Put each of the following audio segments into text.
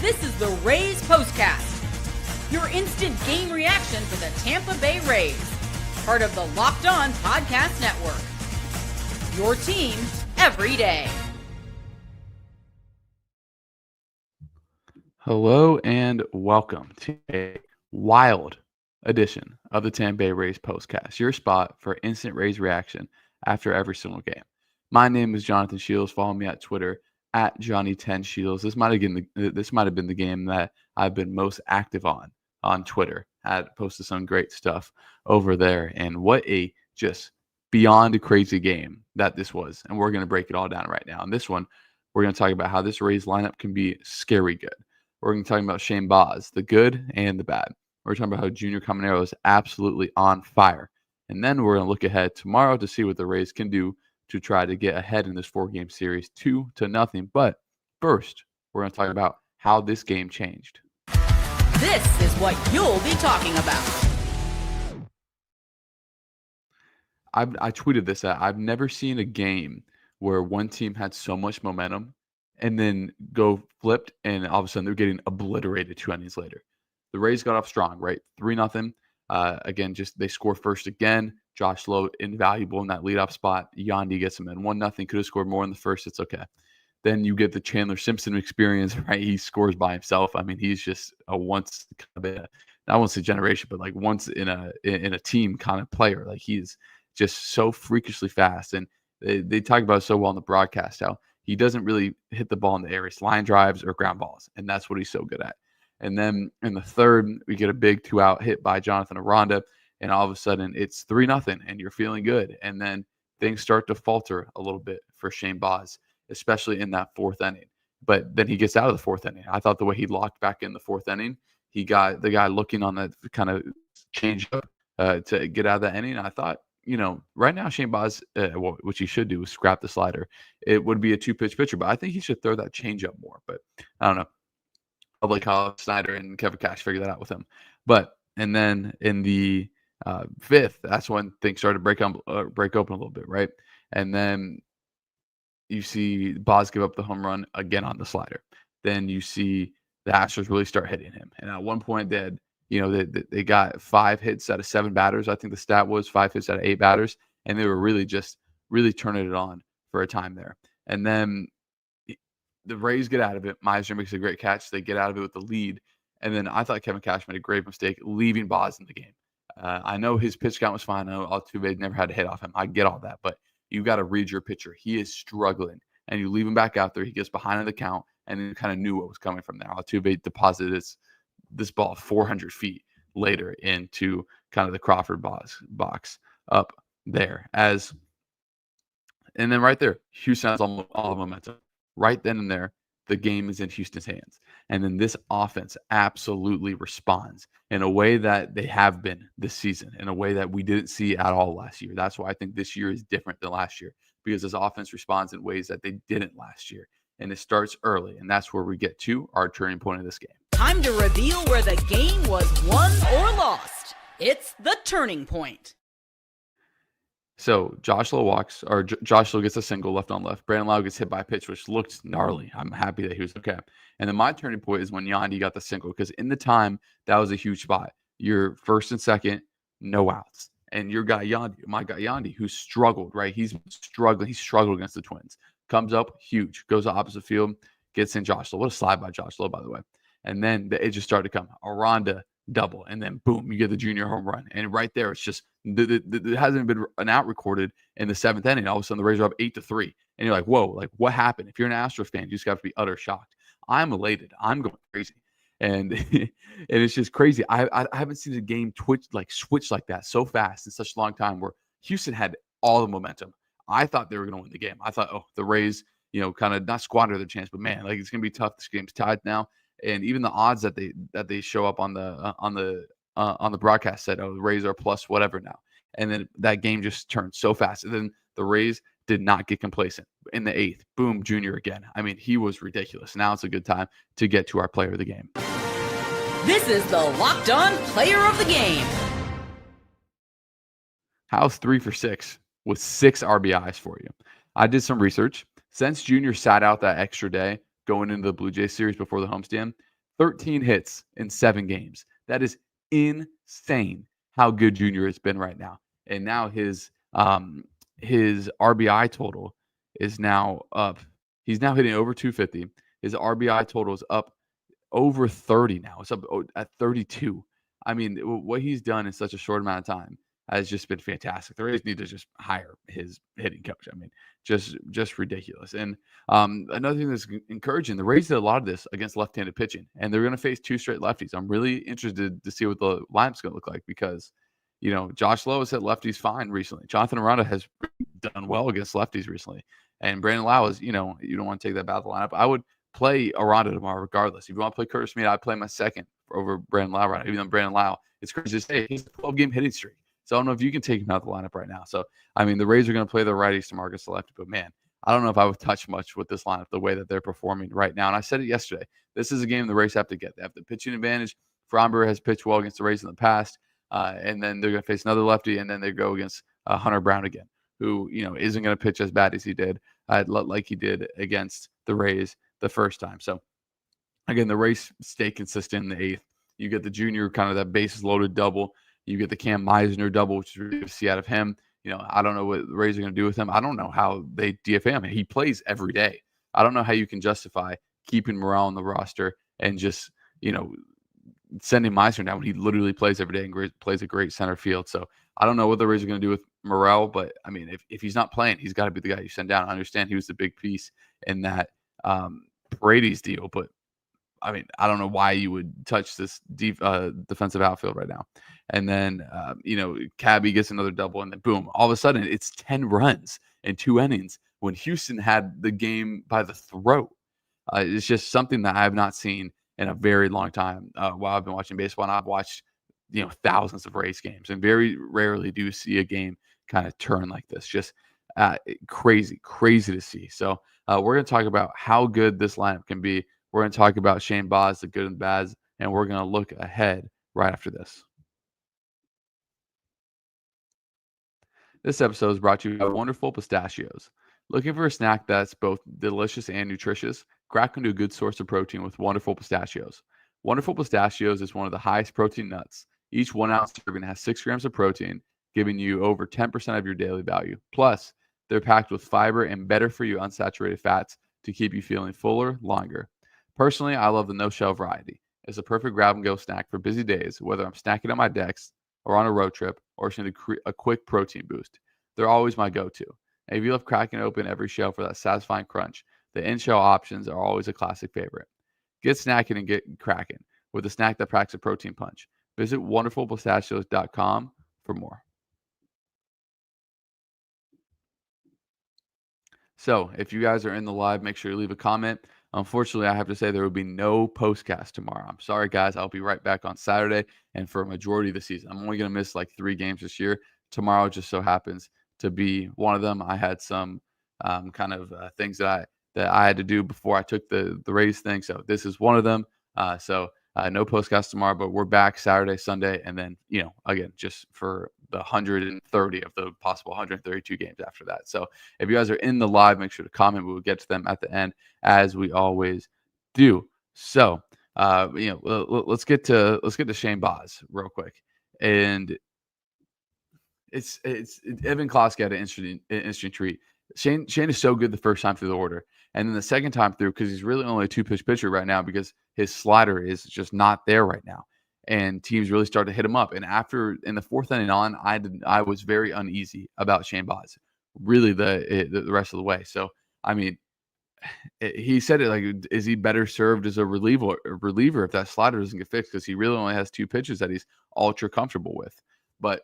This is the Rays Postcast, your instant game reaction for the Tampa Bay Rays, part of the Locked On Podcast Network. Your team every day. Hello and welcome to a wild edition of the Tampa Bay Rays Postcast, your spot for instant Rays reaction after every single game. My name is Jonathan Shields. Follow me at Twitter at Johnny10Shields. This might have been the game that I've been most active on Twitter. I had posted some great stuff over there, and what a just beyond a crazy game that this was. And we're going to break it all down right now. In this one, we're going to talk about how this Rays lineup can be scary good. We're going to talk about Shane Baz, the good and the bad. We're talking about how Junior Caminero is absolutely on fire. And then we're going to look ahead tomorrow to see what the Rays can do to try to get ahead in this 4-game series 2-0. But first, we're going to talk about how this game changed. This is what you'll be talking about. I tweeted this out. I've never seen a game where one team had so much momentum and then go flipped, and all of a sudden they're getting obliterated 2 innings later. The Rays got off strong, right? 3-0. Again, just they score first again. Josh Lowe, invaluable in that leadoff spot. Yandy gets him in 1-0. Could have scored more in the first. It's okay. Then you get the Chandler Simpson experience, right? He scores by himself. I mean, he's just a once, not once a generation, but like once in a team kind of player. Like he's just so freakishly fast. And they talk about it so well on the broadcast how he doesn't really hit the ball in the air. It's line drives or ground balls, and that's what he's so good at. And then in the third, we get a big 2-out hit by Jonathan Aranda, and all of a sudden it's 3-0, and you're feeling good. And then things start to falter a little bit for Shane Baz, especially in that 4th inning. But then he gets out of the 4th inning. I thought the way he locked back in the 4th inning, he got the guy looking on that kind of change up to get out of that inning. I thought, right now Shane Baz, which he should do is scrap the slider. It would be a 2-pitch pitcher, but I think he should throw that change up more. But I don't know. I'll let Kyle Snyder and Kevin Cash figure that out with him. And then in the 5th, that's when things started to break open a little bit, right? And then you see Baz give up the home run again on the slider. Then you see the Astros really start hitting him. And at one point, they got 5 hits out of 7 batters. I think the stat was 5 hits out of 8 batters. And they were really turning it on for a time there. And then the Rays get out of it. Misner makes a great catch. They get out of it with the lead. And then I thought Kevin Cash made a grave mistake leaving Baz in the game. I know his pitch count was fine. I know Altuve never had a hit off him. I get all that. But you got to read your pitcher. He is struggling. And you leave him back out there. He gets behind in the count. And then you kind of knew what was coming from there. Altuve deposited this ball 400 feet later into kind of the Crawford box up there. And then right there, Houston has all the momentum. Right then and there, the game is in Houston's hands. And then this offense absolutely responds in a way that they have been this season, in a way that we didn't see at all last year. That's why I think this year is different than last year, because this offense responds in ways that they didn't last year. And it starts early, and that's where we get to our turning point of this game. Time to reveal where the game was won or lost. It's the turning point. So Josh Lowe gets a single left on left. Brandon Lau gets hit by a pitch, which looked gnarly. I'm happy that he was okay. And then my turning point is when Yandy got the single, because in the time, that was a huge spot. You're first and second, no outs. And your guy Yandy, who struggled, right? He's struggling. He struggled against the Twins. Comes up, huge. Goes to opposite field, gets in Josh Lowe. What a slide by Josh Lowe, by the way. And then it just started to come. Aranda double, and then boom, you get the junior home run. And right there, it's just there hasn't been an out recorded in the 7th inning. All of a sudden, the Rays are up 8-3, and you're like, "Whoa! Like what happened?" If you're an Astros fan, you just have to be utter shocked. I'm elated. I'm going crazy, and and it's just crazy. I haven't seen a game switch like that so fast in such a long time. Where Houston had all the momentum. I thought they were going to win the game. I thought, the Rays, kind of not squander their chance, but man, like it's going to be tough. This game's tied now. And even the odds that they show up on the broadcast said, the Rays are plus whatever now. And then that game just turned so fast. And then the Rays did not get complacent. In the 8th, boom, Junior again. I mean, he was ridiculous. Now it's a good time to get to our player of the game. This is the Locked On Player of the Game. How's 3 for 6 with 6 RBIs for you? I did some research. Since Junior sat out that extra day going into the Blue Jays series before the homestand, 13 hits in 7 games. That is insane how good Junior has been right now. And now his RBI total is now up. He's now hitting over 250. His RBI total is up over 30 now. It's up at 32. I mean, what he's done in such a short amount of time has just been fantastic. The Rays need to just hire his hitting coach. I mean, just ridiculous. And another thing that's encouraging, the Rays did a lot of this against left-handed pitching, and they're going to face 2 straight lefties. I'm really interested to see what the lineup's going to look like because, Josh Lowe has hit lefties fine recently. Jonathan Aranda has done well against lefties recently. And Brandon Lau is, you don't want to take that out of the lineup. I would play Aranda tomorrow regardless. If you want to play Curtis Mead, I'd play my second over Brandon Lau right now. Even though Brandon Lau, it's crazy to say, he's a 12-game hitting streak. So I don't know if you can take him out of the lineup right now. So, I mean, the Rays are going to play their righties tomorrow against the lefty. But, man, I don't know if I would touch much with this lineup the way that they're performing right now. And I said it yesterday. This is a game the Rays have to get. They have the pitching advantage. Framber has pitched well against the Rays in the past. And then they're going to face another lefty, and then they go against Hunter Brown again, who, isn't going to pitch as bad as he did, like he did against the Rays the first time. So, again, the Rays stay consistent in the 8th. You get the Junior, kind of that bases loaded double. You get the Cam Misner double, which is really good to see out of him. I don't know what the Rays are going to do with him. I don't know how they DFA him. He plays every day. I don't know how you can justify keeping Morel on the roster and just, sending Misner down when he literally plays every day and plays a great center field. So I don't know what the Rays are going to do with Morel, but I mean, if he's not playing, he's got to be the guy you send down. I understand he was the big piece in that Brady's deal, but I mean, I don't know why you would touch this defensive outfield right now. And then, Cabby gets another double, and then boom, all of a sudden it's 10 runs in 2 innings when Houston had the game by the throat. It's just something that I have not seen in a very long time while I've been watching baseball. And I've watched, thousands of Rays games, and very rarely do you see a game kind of turn like this. Just crazy to see. So we're going to talk about how good this lineup can be. We're going to talk about Shane Baz, the good and bads, and we're going to look ahead right after this. This episode is brought to you by Wonderful Pistachios. Looking for a snack that's both delicious and nutritious? Crack into a good source of protein with Wonderful Pistachios. Wonderful Pistachios is one of the highest protein nuts. Each 1 ounce serving has 6 grams of protein, giving you over 10% of your daily value. Plus, they're packed with fiber and better for you unsaturated fats to keep you feeling fuller longer. Personally, I love the no-shell variety. It's a perfect grab-and-go snack for busy days, whether I'm snacking on my decks or on a road trip or just need a quick protein boost. They're always my go-to. And if you love cracking open every shell for that satisfying crunch, the in-shell options are always a classic favorite. Get snacking and get cracking with a snack that packs a protein punch. Visit wonderfulpistachios.com for more. So if you guys are in the live, make sure you leave a comment. Unfortunately, I have to say there will be no postcast tomorrow. I'm sorry, guys. I'll be right back on Saturday and for a majority of the season. I'm only going to miss like 3 games this year. Tomorrow just so happens to be one of them. I had some things that I had to do before I took the Rays thing. So this is one of them. So no postcast tomorrow, but we're back Saturday, Sunday, and then, again, just for the 130 of the possible 132 games after that. So if you guys are in the live, make sure to comment. We will get to them at the end, as we always do. So, let's get to Shane Baz real quick. And it's Evan Kloski had an interesting treat. Shane is so good the first time through the order. And then the second time through, because he's really only a 2-pitch pitcher right now because his slider is just not there right now. And teams really start to hit him up. And after, in the 4th inning on, I was very uneasy about Shane Baz, really the rest of the way. So, I mean, he said it like, is he better served as a reliever if that slider doesn't get fixed? Because he really only has 2 pitches that he's ultra comfortable with. But,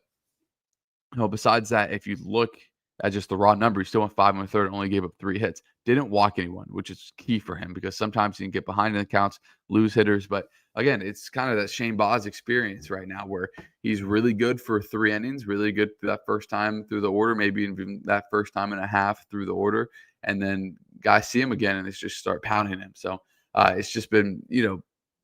besides that, if you look at just the raw number, he still went 5 1/3 and only gave up 3 hits. Didn't walk anyone, which is key for him because sometimes he can get behind in the counts, lose hitters. But again, it's kind of that Shane Baz experience right now where he's really good for 3 innings, really good that first time through the order, maybe even that first time and a half through the order. And then guys see him again and it's just start pounding him. So it's just been,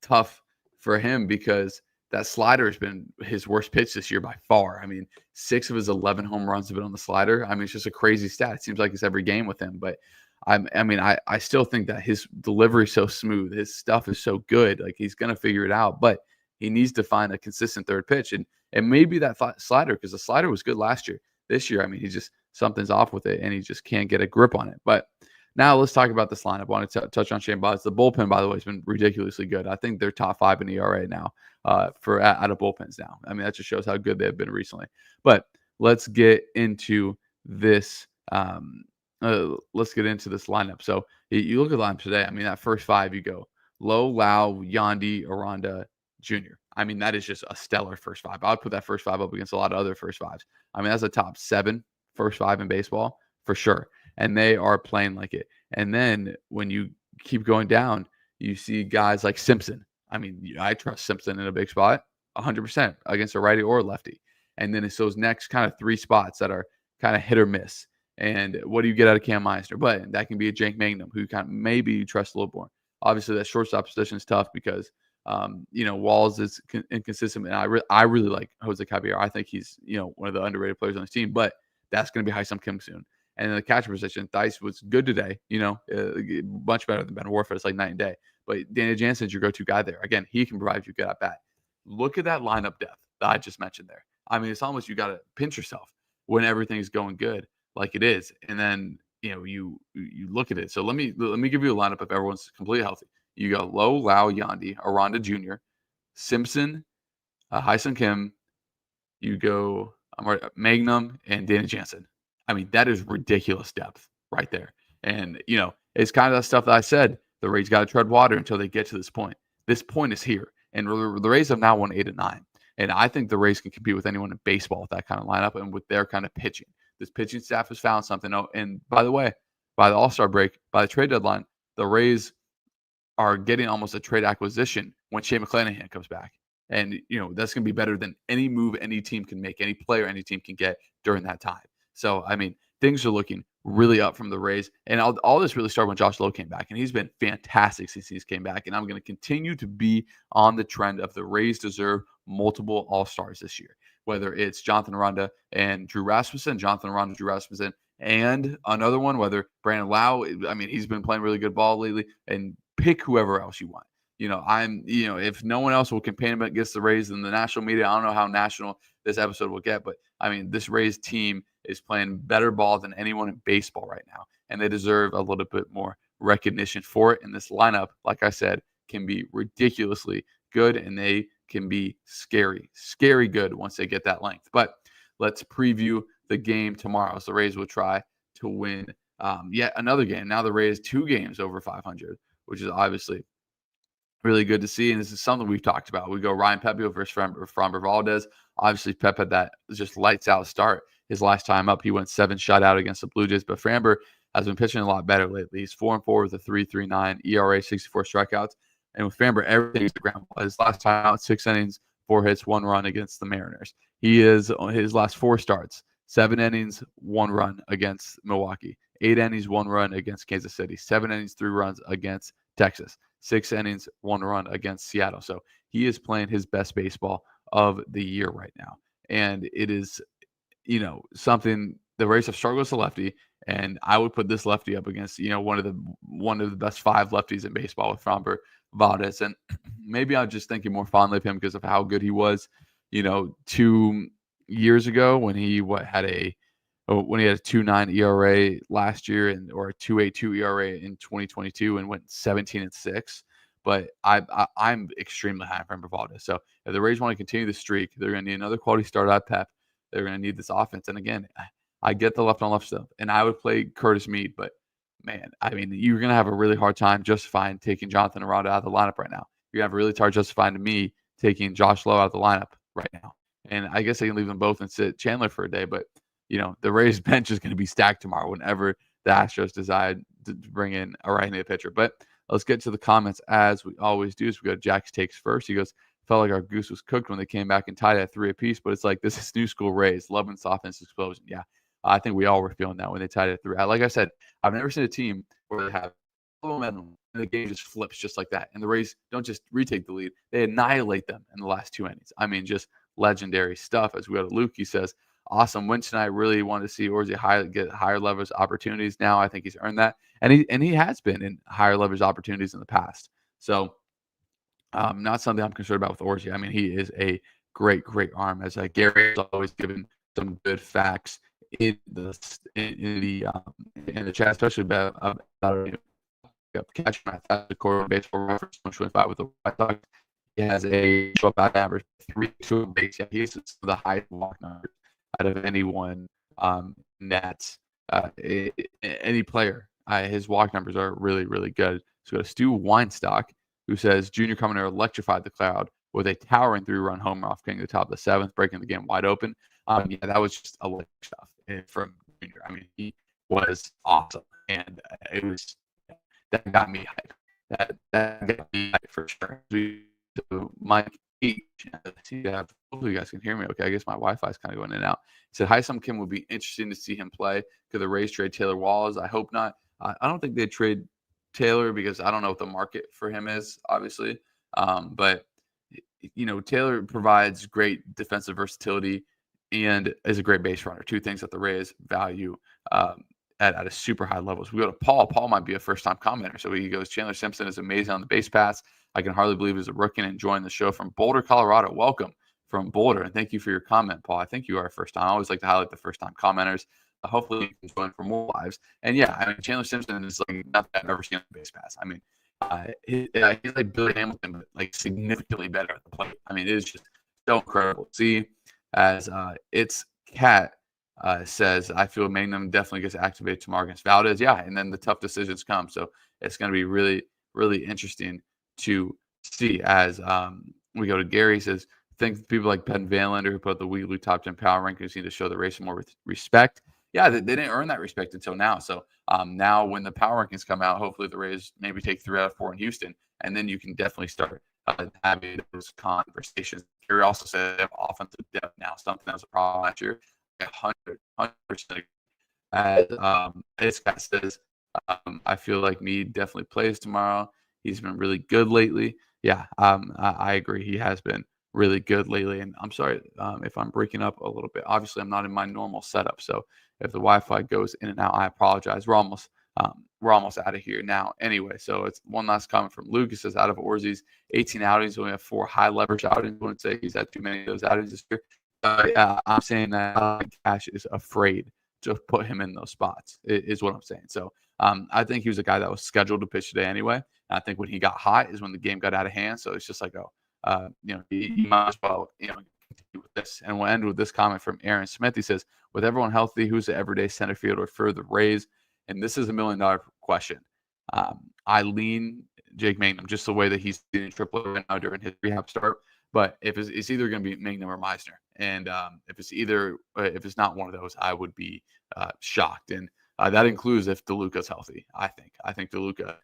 tough for him because that slider has been his worst pitch this year by far. I mean, 6 of his 11 home runs have been on the slider. I mean, it's just a crazy stat. It seems like it's every game with him. But I still think that his delivery is so smooth. His stuff is so good. Like, he's going to figure it out, but he needs to find a consistent third pitch. And maybe that slider, because the slider was good last year. This year, something's off with it, and he just can't get a grip on it. But now let's talk about this lineup. I want to touch on Shane Baz. The bullpen, by the way, has been ridiculously good. I think they're top 5 in ERA now for out of bullpens now. That just shows how good they've been recently. But let's get into this. Let's get into this lineup. So you look at the lineup today. That first 5, you go Lowe, Lau, Yandy, Aranda, Junior. That is just a stellar first 5. I would put that first 5 up against a lot of other first 5s. That's a top 7 first 5 in baseball for sure. And they are playing like it. And then when you keep going down, you see guys like Simpson. I trust Simpson in a big spot 100% against a righty or a lefty. And then it's those next kind of 3 spots that are kind of hit or miss. And what do you get out of Cam Misner? But that can be a Jake Mangum, who kind of maybe you trust a little more. Obviously, that shortstop position is tough because Walls is inconsistent, and I really like Jose Caballero. I think he's one of the underrated players on this team, but that's going to be Hyun Kim soon. And in the catcher position, Theis was good today. Much better than Ben Warford. It's like night and day. But Danny Jansen's your go-to guy there. Again, he can provide you good at bat. Look at that lineup depth that I just mentioned there. It's almost you got to pinch yourself when everything's going good, like it is, and then you look at it. So let me give you a lineup if everyone's completely healthy. You go Lowe, Lau, Yandy, Aranda Jr., Simpson, Hyun Kim. You go Magnum and Danny Jansen. That is ridiculous depth right there. And it's kind of that stuff that I said. The Rays got to tread water until they get to this point. This point is here, and the Rays have now won 8 and 9. And I think the Rays can compete with anyone in baseball with that kind of lineup and with their kind of pitching. This pitching staff has found something. Oh, and by the way, by the All-Star break, by the trade deadline, the Rays are getting almost a trade acquisition when Shane McClanahan comes back. And, that's going to be better than any move any team can make, any player any team can get during that time. So, things are looking really up from the Rays. And all this really started when Josh Lowe came back. And he's been fantastic since he's came back. And I'm going to continue to be on the trend of the Rays deserve multiple All-Stars this year. Whether it's Jonathan Aranda and Drew Rasmussen, and another one, whether Brandon Lau, he's been playing really good ball lately, and pick whoever else you want. If no one else will campaign against the Rays in the national media, I don't know how national this episode will get, but this Rays team is playing better ball than anyone in baseball right now, and they deserve a little bit more recognition for it. And this lineup, like I said, can be ridiculously good, and they can be scary good once they get that length. But let's preview the game tomorrow. So the Rays will try to win yet another game. Now the Rays 2 games over 500, which is obviously really good to see. And this is something we've talked about. We go Ryan Pepiot versus Framber Valdez. Obviously, Pep had that just lights out start. His last time up, he went 7 shutout against the Blue Jays. But Framber has been pitching a lot better lately. He's 4-4 with a 3.39 ERA, 64 strikeouts. And with Framber, everything's the ground ball. His last time out, 6 innings, 4 hits, 1 run against the Mariners. He is on his last 4 starts, 7 innings, 1 run against Milwaukee, 8 innings, 1 run against Kansas City, 7 innings, 3 runs against Texas, 6 innings, 1 run against Seattle. So he is playing his best baseball of the year right now. And it is, something the Rays have struggled with the lefty. And I would put this lefty up against, one of the best 5 lefties in baseball with Framber Valdez. And maybe I'm just thinking more fondly of him because of how good he was, 2 years ago when he had a 2.9 ERA last year or a 2.82 ERA in 2022 and went 17-6. But I'm extremely high on Framber Valdez. So if the Rays want to continue the streak, they're going to need another quality start at Pep. They're going to need this offense. And again, I get the left on left stuff, and I would play Curtis Mead, but man, you're going to have a really hard time justifying taking Jonathan Aranda out of the lineup right now. You're going to have a really hard justifying to me taking Josh Lowe out of the lineup right now. And I guess I can leave them both and sit Chandler for a day, but the Rays bench is going to be stacked tomorrow whenever the Astros decide to bring in a right-handed pitcher. But let's get to the comments as we always do. So we got Jack's takes first. He goes, felt like our goose was cooked when they came back and tied at 3 apiece, but it's like this is new school Rays. Love and softness explosion. Yeah, I think we all were feeling that when they tied at 3. Like I said, I've never seen a team where they have momentum and the game just flips just like that. And the Rays don't just retake the lead. They annihilate them in the last 2 innings. Just legendary stuff. As we go to Luke, he says, awesome win tonight. Really wanted to see Orsi get higher leverage opportunities. Now I think he's earned that, and he has been in higher leverage opportunities in the past. So not something I'm concerned about with Orsi. I mean, he is a great arm. As Gary has always given some good facts in the chat, especially about catching the core baseball reference 125 with the White Sox. He has a show about average 3-2 base. Yeah, he's some of the highest walk numbers out of anyone that's any player. His walk numbers are really good. So we got Stu Weinstock, who says Junior Caminero electrified the crowd with a towering 3-run homer off getting the top of the seventh, breaking the game wide open. Yeah, that was just electric stuff from Junior. I mean, he was awesome, and it was that got me hyped. That got me hyped for sure. So Mike H, hopefully you guys can hear me okay. I guess my Wi-Fi is kind of going in and out. He said, Hi-Sum Kim would be interesting to see him play. Could the Rays trade Taylor Walls? I hope not. I don't think they'd trade Taylor because I don't know what the market for him is, obviously. But Taylor provides great defensive versatility and is a great base runner. Two things that the Rays value at a super high level. So we go to Paul. Paul might be a first-time commenter. So he goes, Chandler Simpson is amazing on the base pass. I can hardly believe he's a rookie and enjoying the show from Boulder, Colorado. Welcome from Boulder, and thank you for your comment, Paul. I think you are a first-time. I always like to highlight the first-time commenters. Hopefully you can join for more lives. And yeah, I mean, Chandler Simpson is like nothing I've ever seen on the base pass. I mean, he's like Billy Hamilton, but like significantly better at the plate. I mean, it is just so incredible to see. As it's Cat says, I feel Magnum definitely gets activated tomorrow against Valdez. Yeah, and then the tough decisions come. So it's going to be really interesting to see as we go to Gary. He says, think people like Ben Vanlander who put up the weekly top 10 power rankings need to show the race more respect. Yeah, they didn't earn that respect until now. So now when the power rankings come out, hopefully the Rays maybe take 3 out of 4 in Houston, and then you can definitely start having those conversations. Gary also said they have offensive depth now, something that was a problem last year. 100%. As Scott says, I feel like Meade definitely plays tomorrow. He's been really good lately. Yeah, I agree. He has been really good lately. And I'm sorry if I'm breaking up a little bit. Obviously, I'm not in my normal setup. So if the Wi-Fi goes in and out, I apologize. We're almost out of here now anyway. So it's one last comment from Lucas. Says out of Orsi's 18 outings, we only have 4 high leverage outings. I wouldn't say he's had too many of those outings this year. I'm saying that Cash is afraid to put him in those spots, is what I'm saying. So I think he was a guy that was scheduled to pitch today anyway. And I think when he got hot is when the game got out of hand. So it's just like, he might as well, continue with this. And we'll end with this comment from Aaron Smith. He says, with everyone healthy, who's the everyday center fielder for the Rays? And this is $1 million question. I lean Jake Mangum, just the way that he's in AAA right now during his rehab start. But if it's either going to be Mangum or Misner, and if it's not one of those, I would be shocked. And that includes if DeLuca's healthy. I think DeLuca,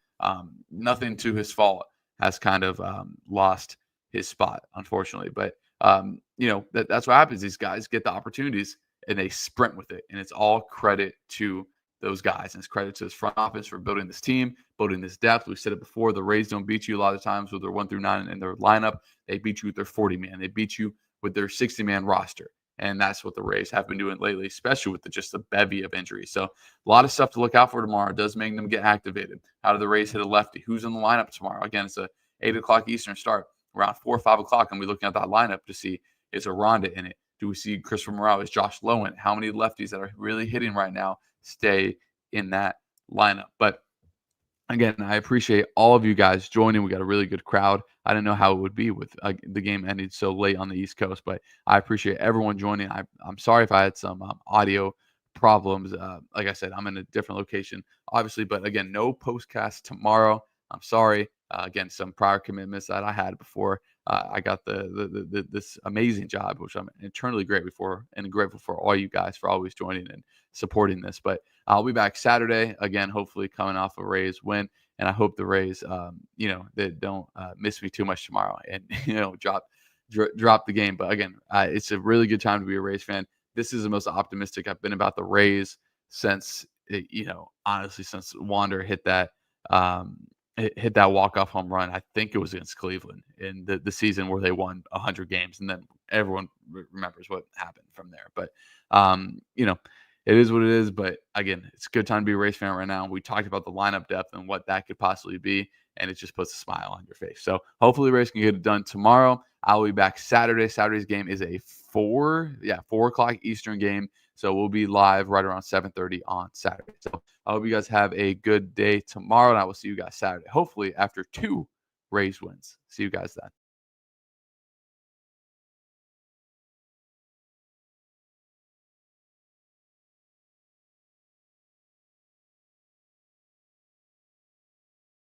nothing to his fault, has kind of lost his spot, unfortunately. But that's what happens. These guys get the opportunities and they sprint with it, and it's all credit to those guys. And it's credit to his front office for building this team, building this depth. We said it before, the Rays don't beat you a lot of times with their 1 through 9 in their lineup. They beat you with their 40-man. They beat you with their 60-man roster. And that's what the Rays have been doing lately, especially with just a bevy of injuries. So a lot of stuff to look out for tomorrow. Does Mangum get activated? How do the Rays hit a lefty? Who's in the lineup tomorrow? Again, it's a 8 o'clock Eastern start. Around 4 or 5 o'clock, and we're looking at that lineup to see, is Aranda in it? Do we see Christopher Morales, Josh Lowen? How many lefties that are really hitting right now stay in that lineup? But again, I appreciate all of you guys joining. We got a really good crowd. I didn't know how it would be with the game ending so late on the East Coast, but I appreciate everyone joining. I'm sorry if I had some audio problems. Like I said, I'm in a different location, obviously, but again, no postcast tomorrow. I'm sorry. Again, some prior commitments that I had before I got this amazing job, which I'm eternally grateful for, and grateful for all you guys for always joining and supporting this. But I'll be back Saturday again, hopefully coming off a Rays win, and I hope the Rays, they don't miss me too much tomorrow and drop the game. But again, it's a really good time to be a Rays fan. This is the most optimistic I've been about the Rays since honestly, since Wander hit that walk-off home run. I think it was against Cleveland in the season where they won 100 games, and then everyone remembers what happened from there. But, it is what it is. But again, it's a good time to be a Rays fan right now. We talked about the lineup depth and what that could possibly be, and it just puts a smile on your face. So hopefully the Rays can get it done tomorrow. I'll be back Saturday. Saturday's game is a 4 o'clock Eastern game. So we'll be live right around 7:30 on Saturday. So I hope you guys have a good day tomorrow, and I will see you guys Saturday, hopefully after 2 Rays wins. See you guys then.